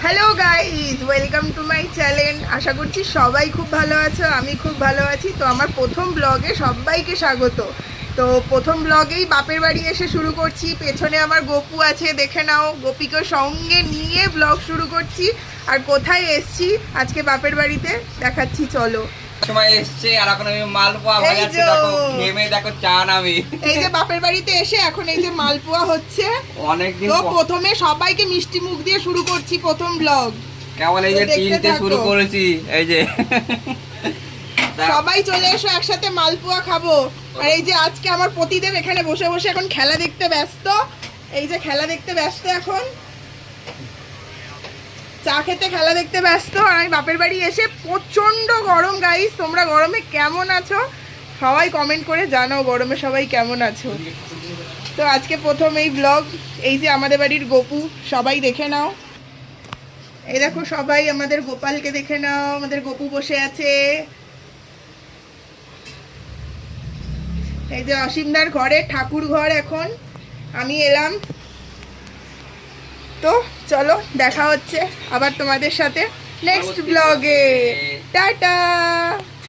Hello guys, welcome to my channel. আশা করছি সবাই খুব ভালো আছো, আমি খুব ভালো আছি। তো আমার প্রথম ব্লগে সবাইকে স্বাগত। তো প্রথম ব্লগেই বাপের বাড়ি এসে শুরু করছি। পেছনে আমার গপু আছে, দেখে নাও। গোপীকে সঙ্গে নিয়ে ব্লগ শুরু করছি। আর কোথায় এসছি আজকে বাপের বাড়িতে দেখাচ্ছি, চলো। সময় এসছে আর এখন আমি মালপোয়া এই ভাজাচ্ছি, যে দেখো ঘেমে দেখো চান আমি। এই যে বাপের বাড়িতে এসে এখন এই যে মালপোয়া হচ্ছে। অনেকদিন তো প্রথমে সবাইকে মিষ্টি মুখ দিয়ে শুরু করছি প্রথম ব্লগ। কেমন এই যে তিনটে শুরু করেছি, এই যে সবাই চলে এসো, একসাথে মালপোয়া খাবো। আর এই যে আজকে আমার পতিদেব এখানে বসে বসে এখন খেলা দেখতে ব্যস্ত। এই যে খেলা দেখতে ব্যস্ত, এখন চা খেতে খেলা দেখতে ব্যস্ত। আর আমি বাপের বাড়ি এসে প্রচন্ড গরম। গাইস, তোমরা গরমে কেমন আছো সবাই কমেন্ট করে জানাও, গরমে সবাই কেমন আছো। তো আজকে প্রথম এই ব্লগ। এই যে আমাদের বাড়ির গপু, সবাই দেখে নাও। এই দেখো সবাই আমাদের গোপালকে দেখে নাও, আমাদের গপু বসে আছে। এই যে অসীমদার ঘরে ঠাকুর ঘর, এখন আমি এলাম। তো চলো, দেখা হচ্ছে আবার তোমাদের সাথে নেক্সট ব্লগে। টাটা।